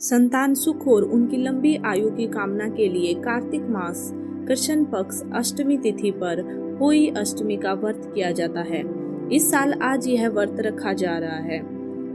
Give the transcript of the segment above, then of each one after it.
संतान सुख और उनकी लंबी आयु की कामना के लिए कार्तिक मास कृष्ण पक्ष अष्टमी तिथि पर होई अष्टमी का व्रत किया जाता है। इस साल आज यह व्रत रखा जा रहा है।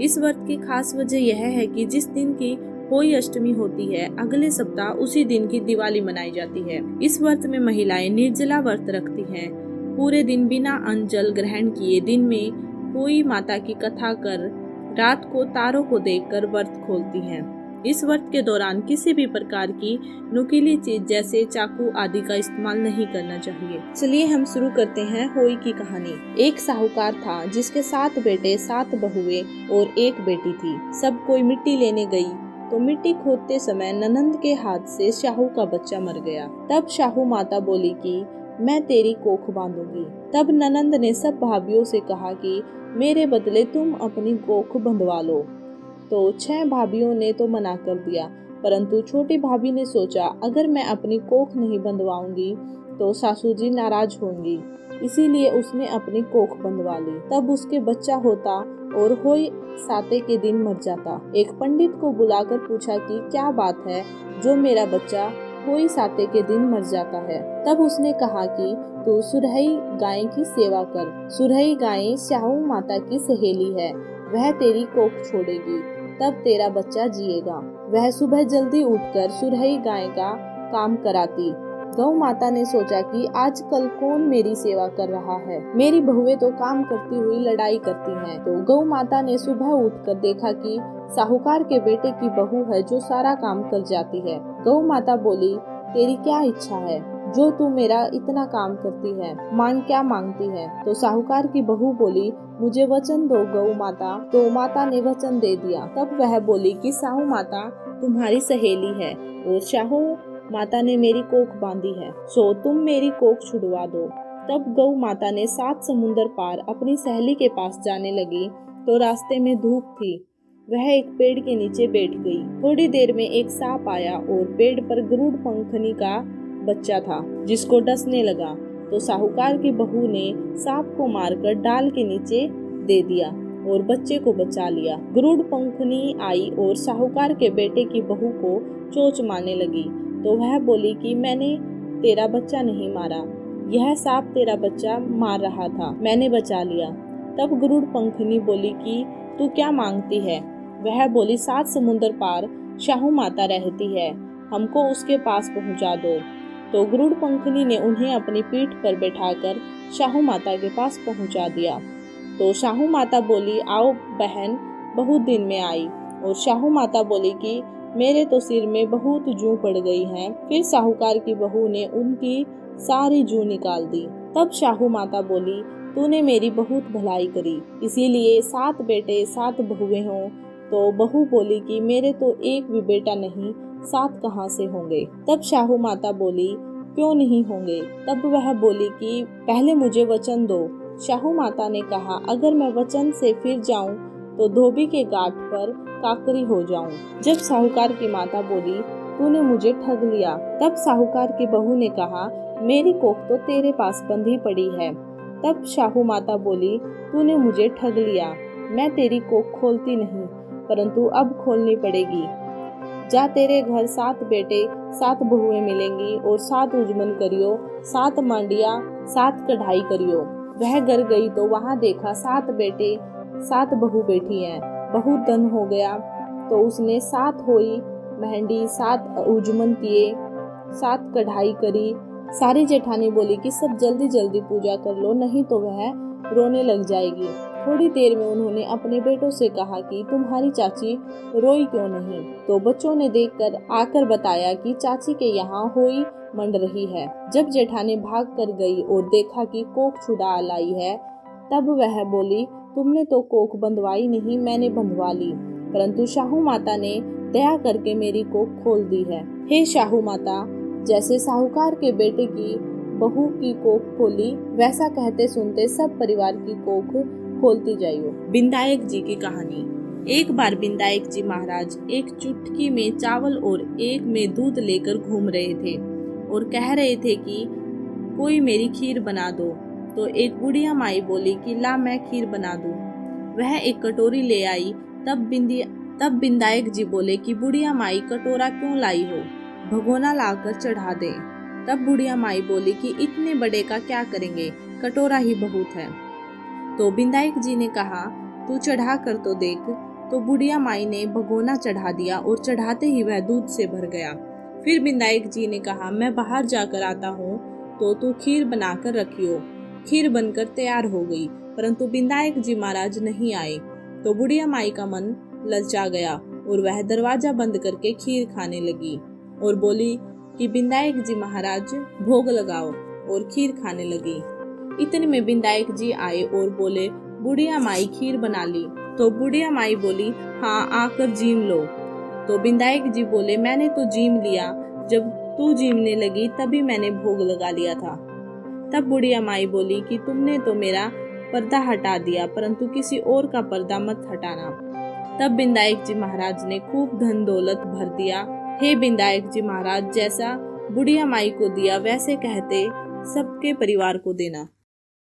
इस व्रत की खास वजह यह है कि जिस दिन की होई अष्टमी होती है, अगले सप्ताह उसी दिन की दिवाली मनाई जाती है। इस व्रत में महिलाएं निर्जला व्रत रखती हैं। पूरे दिन बिना अन्न जल ग्रहण किए दिन में होई माता की कथा कर रात को तारों को देखकर व्रत खोलती हैं। इस व्रत के दौरान किसी भी प्रकार की नुकीली चीज जैसे चाकू आदि का इस्तेमाल नहीं करना चाहिए। चलिए हम शुरू करते हैं होई की कहानी। एक साहूकार था जिसके 7 बेटे 7 बहुएं और 1 बेटी थी। सब कोई मिट्टी लेने गई तो मिट्टी खोदते समय ननंद के हाथ से शाहू का बच्चा मर गया। तब शाहू माता बोली कि मैं तेरी कोख बांधूंगी। तब ननंद ने सब भाभियों से कहा कि मेरे बदले तुम अपनी कोख बंधवा लो। तो 6 भाभियों ने तो मना कर दिया, परंतु छोटी भाभी ने सोचा अगर मैं अपनी कोख नहीं बंधवाऊंगी तो सासू जी नाराज होंगी, इसीलिए उसने अपनी कोख बंधवा ली। तब उसके बच्चा होता और होई साते के दिन मर जाता। एक पंडित को बुलाकर पूछा कि क्या बात है जो मेरा बच्चा होई साते के दिन मर जाता है। तब उसने कहा कि तू सुरहई गाय की सेवा कर। सुरहई गाय शाहू माता की सहेली है, वह तेरी कोख छोड़ेगी, तब तेरा बच्चा जिएगा। वह सुबह जल्दी उठकर सुरहई गाय का काम कराती। गौ माता ने सोचा कि आजकल कौन मेरी सेवा कर रहा है, मेरी बहुएं तो काम करती हुई लड़ाई करती हैं। तो गौ माता ने सुबह उठकर देखा कि साहूकार के बेटे की बहू है जो सारा काम कर जाती है। गौ माता बोली, तेरी क्या इच्छा है जो तू मेरा इतना काम करती है, मांग क्या मांगती है। तो साहूकार की बहू बोली, मुझे वचन दो गौ माता। तो माता ने वचन दे दिया। तब वह बोली कि साहू माता तुम्हारी सहेली है और शाहू माता ने मेरी कोख बांधी है, सो तुम मेरी कोख छुड़वा दो। तब गौ माता ने 7 समुंदर पार अपनी सहेली के पास जाने लगी तो रास्ते में धूप थी। वह एक पेड़ के नीचे बैठ गई। थोड़ी देर में एक सांप आया और पेड़ पर गरुड़ पंखनी का बच्चा था जिसको डसने लगा। तो साहूकार की बहू ने सांप को मारकर डाल के नीचे दे दिया और बच्चे को बचा लिया। गरुड़ पंखनी आई और साहूकार के बेटे की बहू को चोंच मारने लगी। तो वह बोली कि मैंने तेरा बच्चा नहीं मारा, यह सांप तेरा बच्चा मार रहा था, मैंने बचा लिया। तब गरुड़ पंखनी बोली कि तू क्या मांगती है। वह बोली 7 समुंदर पार शाहू माता रहती है, हमको उसके पास पहुंचा दो। तो गरुड़ पंखनी ने उन्हें अपनी पीठ पर बैठाकर शाहू माता के पास पहुंचा दिया। तो शाहू माता बोली, आओ बहन, बहुत दिन में आई। और शाहू माता बोली कि मेरे तो सिर में बहुत जूं पड़ गई हैं। फिर साहूकार की बहू ने उनकी सारी जूं निकाल दी। तब शाहू माता बोली, तूने मेरी बहुत भलाई करी, इसीलिए 7 बेटे 7 बहुएं हों। तो बहू बोली कि मेरे तो एक भी बेटा नहीं, 7 कहाँ से होंगे। तब शाहू माता बोली, क्यों नहीं होंगे। तब वह बोली कि पहले मुझे वचन दो। शाहू माता ने कहा, अगर मैं वचन से फिर जाऊं तो धोबी के गांठ पर काकरी हो जाऊं। जब साहूकार की माता बोली, तूने मुझे ठग लिया। तब साहूकार की बहू ने कहा, मेरी कोख तो तेरे पास बंधी पड़ी है। तब शाहू माता बोली, तूने मुझे ठग लिया, मैं तेरी कोख खोलती नहीं, परंतु अब खोलनी पड़ेगी। जा, तेरे घर 7 बेटे 7 बहुएं मिलेंगी और 7 उजमन करियो, 7 मांडिया 7 कढ़ाई करियो। वह घर गई तो वहां देखा 7 बेटे 7 बहू बैठी हैं। बहुत धन हो गया तो उसने 7 होई मेहंदी 7 उजमन किए, 7 कढ़ाई करी। सारी जेठानी बोली कि सब जल्दी जल्दी पूजा कर लो, नहीं तो वह रोने लग जाएगी। थोड़ी देर में उन्होंने अपने बेटों से कहा कि तुम्हारी चाची रोई क्यों नहीं। तो बच्चों ने देखकर आकर बताया कि चाची के यहाँ होई मंड रही है। जब जेठानी भाग कर गई और देखा कि कोख छुड़ा लाई है, तब वह बोली, तुमने तो कोख बंधवाई नहीं, मैंने बंधवा ली, परंतु शाहू माता ने दया करके मेरी कोख खोल दी है। हे शाहू माता, जैसे साहूकार के बेटे की बहू की कोख खोली, वैसा कहते सुनते सब परिवार की कोख खोलती जाइयो। बिंदायक जी की कहानी। एक बार बिंदायक जी महाराज एक चुटकी में चावल और एक में दूध लेकर घूम रहे थे और कह रहे थे कि कोई मेरी खीर बना दो। तो एक बुढ़िया माई बोली कि ला मैं खीर बना दूं। वह एक कटोरी ले आई। तब तब बिंदायक जी बोले कि बुढ़िया माई कटोरा क्यों लाई हो, भगोना लाकर चढ़ा दे। तब बुढ़िया माई बोली कि इतने बड़े का क्या करेंगे, कटोरा ही बहुत है। तो बिंदायक जी ने कहा तू चढ़ा कर तो देख। तो बुढ़िया माई ने भगोना चढ़ा दिया और चढ़ाते ही वह दूध से भर गया। फिर बिंदायक जी ने कहा मैं बाहर जाकर आता हूँ तो तू खीर बनाकर रखियो। खीर बनकर तैयार हो गई, परंतु बिंदायक जी महाराज नहीं आए। तो बुढ़िया माई का मन ललचा गया और वह दरवाजा बंद करके खीर खाने लगी और बोली कि बिंदायक जी महाराज भोग लगाओ, और खीर खाने लगी। इतने में बिंदायक जी आए और बोले बुढ़िया माई खीर बना ली। तो बुढ़िया माई बोली हाँ आकर जीम लो। तो बिंदायक जी बोले मैंने तो जीम लिया, जब तू जीमने लगी तभी मैंने भोग लगा लिया था। तब बुढ़िया माई बोली कि तुमने तो मेरा पर्दा हटा दिया, परंतु किसी और का पर्दा मत हटाना। तब बिंदायक जी महाराज ने खूब धन दौलत भर दिया। हे बिंदायक जी महाराज, जैसा बुढ़िया माई को दिया वैसे कहते सबके परिवार को देना।